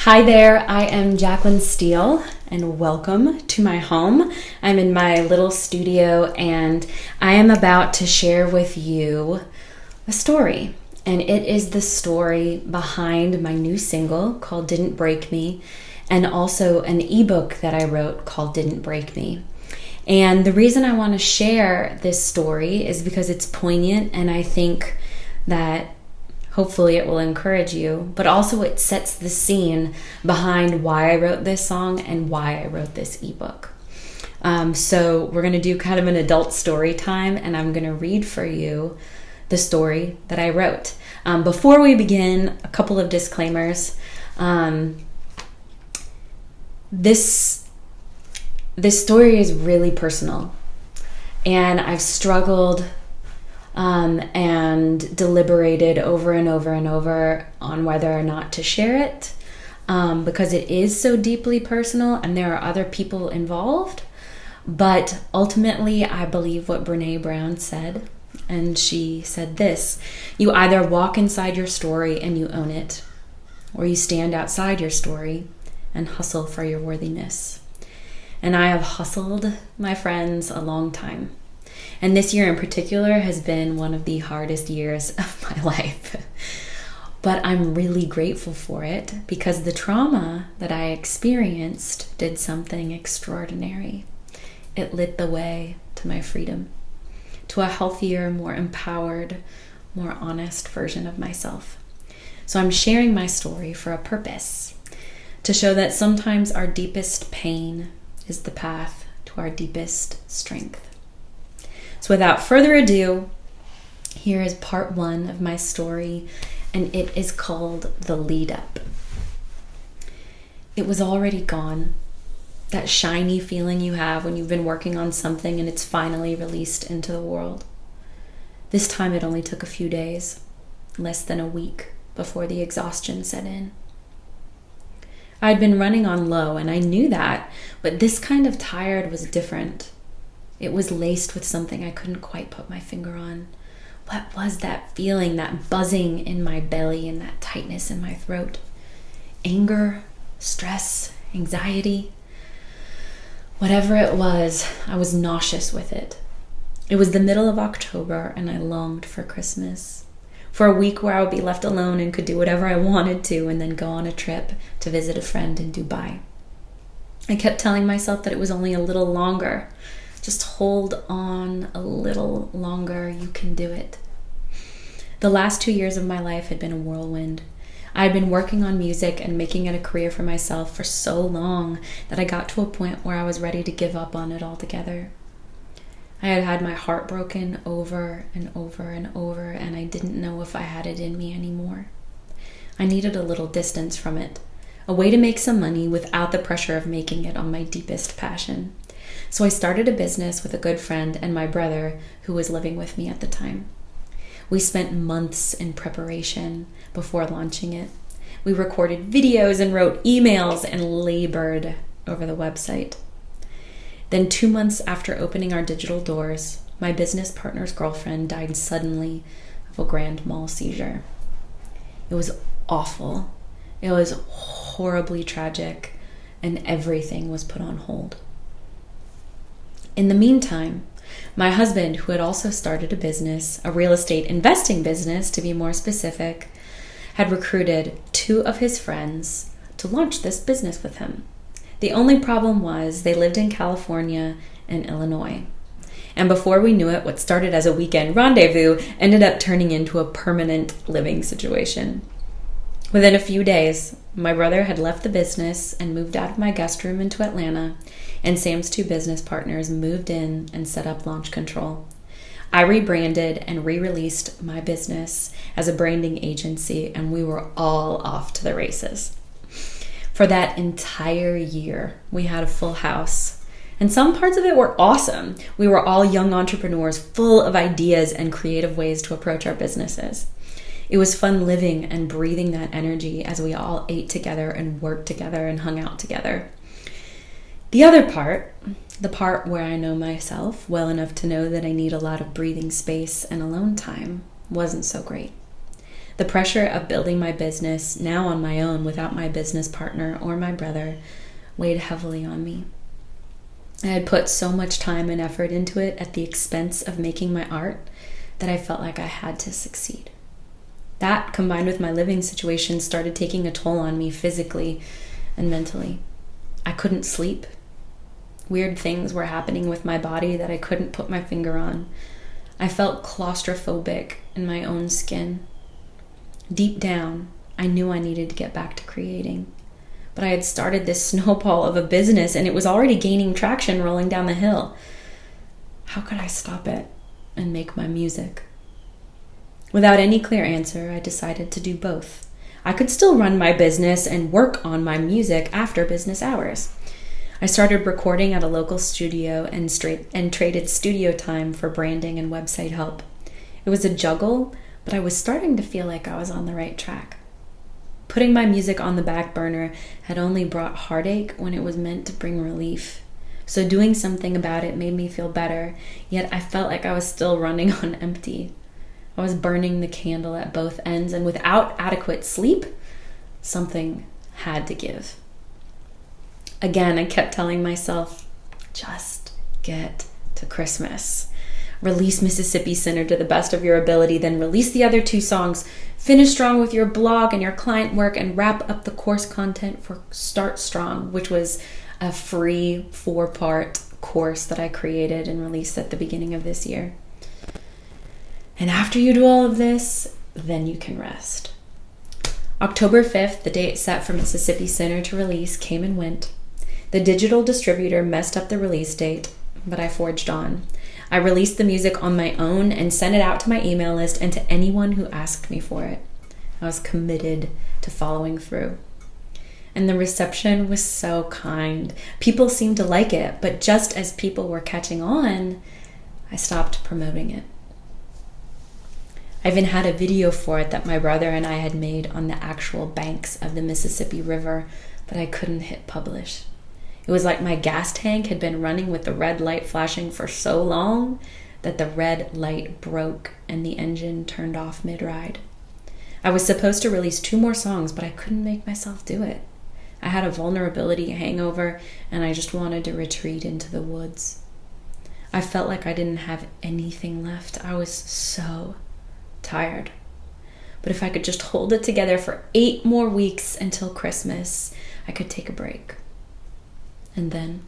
Hi there, I am Jaclyn Steele and welcome to my home. I'm in my little studio and I am about to share with you a story. And it is the story behind my new single called Didn't Break Me, and also an ebook that I wrote called Didn't Break Me. And the reason I want to share this story is because it's poignant, and I think that hopefully it will encourage you, but also it sets the scene behind why I wrote this song and why I wrote this ebook. So we're going to do kind of an adult story time, and I'm going to read for you the story that I wrote. Before we begin, a couple of disclaimers. This story is really personal, and I've struggled and deliberated over and over and over on whether or not to share it, because it is so deeply personal and there are other people involved. But ultimately, I believe what Brene Brown said, and she said this: you either walk inside your story and you own it, or you stand outside your story and hustle for your worthiness. And I have hustled, my friends, a long time. And this year in particular has been one of the hardest years of my life. But I'm really grateful for it because the trauma that I experienced did something extraordinary. It lit the way to my freedom, to a healthier, more empowered, more honest version of myself. So I'm sharing my story for a purpose, to show that sometimes our deepest pain is the path to our deepest strength. So without further ado, here is part one of my story, and it is called The Lead Up. It was already gone. That shiny feeling you have when you've been working on something and it's finally released into the world. This time it only took a few days, less than a week, before the exhaustion set in. I'd been running on low, and I knew that, but this kind of tired was different. It was laced with something I couldn't quite put my finger on. What was that feeling, that buzzing in my belly and that tightness in my throat? Anger, stress, anxiety? Whatever it was, I was nauseous with it. It was the middle of October, and I longed for Christmas. For a week where I would be left alone and could do whatever I wanted to, and then go on a trip to visit a friend in Dubai. I kept telling myself that it was only a little longer. Just hold on a little longer. You can do it. The last 2 years of my life had been a whirlwind. I had been working on music and making it a career for myself for so long that I got to a point where I was ready to give up on it altogether. I had had my heart broken over and over and over, and I didn't know if I had it in me anymore. I needed a little distance from it, a way to make some money without the pressure of making it on my deepest passion. So I started a business with a good friend and my brother who was living with me at the time. We spent months in preparation before launching it. We recorded videos and wrote emails and labored over the website. Then 2 months after opening our digital doors, my business partner's girlfriend died suddenly of a grand mal seizure. It was awful. It was horribly tragic, and everything was put on hold. In the meantime, my husband, who had also started a business, a real estate investing business to be more specific, had recruited 2 of his friends to launch this business with him. The only problem was they lived in California and Illinois. And before we knew it, what started as a weekend rendezvous ended up turning into a permanent living situation. Within a few days, my brother had left the business and moved out of my guest room into Atlanta, and Sam's 2 business partners moved in and set up launch control. I rebranded and re-released my business as a branding agency, and we were all off to the races. For that entire year, we had a full house, and some parts of it were awesome. We were all young entrepreneurs full of ideas and creative ways to approach our businesses. It was fun living and breathing that energy as we all ate together and worked together and hung out together. The other part, the part where I know myself well enough to know that I need a lot of breathing space and alone time, wasn't so great. The pressure of building my business, now on my own without my business partner or my brother, weighed heavily on me. I had put so much time and effort into it at the expense of making my art that I felt like I had to succeed. That, combined with my living situation, started taking a toll on me physically and mentally. I couldn't sleep. Weird things were happening with my body that I couldn't put my finger on. I felt claustrophobic in my own skin. Deep down, I knew I needed to get back to creating. But I had started this snowball of a business and it was already gaining traction rolling down the hill. How could I stop it and make my music? Without any clear answer, I decided to do both. I could still run my business and work on my music after business hours. I started recording at a local studio and traded studio time for branding and website help. It was a juggle, but I was starting to feel like I was on the right track. Putting my music on the back burner had only brought heartache when it was meant to bring relief. So doing something about it made me feel better, yet I felt like I was still running on empty. I was burning the candle at both ends, and without adequate sleep, something had to give. Again, I kept telling myself, just get to Christmas. Release Mississippi Sinner to the best of your ability, then release the other 2 songs. Finish strong with your blog and your client work, and wrap up the course content for Start Strong, which was a free 4-part course that I created and released at the beginning of this year. And after you do all of this, then you can rest. October 5th, the date set for Mississippi Sinner to release, came and went. The digital distributor messed up the release date, but I forged on. I released the music on my own and sent it out to my email list and to anyone who asked me for it. I was committed to following through. And the reception was so kind. People seemed to like it, but just as people were catching on, I stopped promoting it. I even had a video for it that my brother and I had made on the actual banks of the Mississippi River, but I couldn't hit publish. It was like my gas tank had been running with the red light flashing for so long that the red light broke and the engine turned off mid-ride. I was supposed to release 2 more songs, but I couldn't make myself do it. I had a vulnerability hangover, and I just wanted to retreat into the woods. I felt like I didn't have anything left. I was so tired. But if I could just hold it together for 8 more weeks until Christmas, I could take a break. And then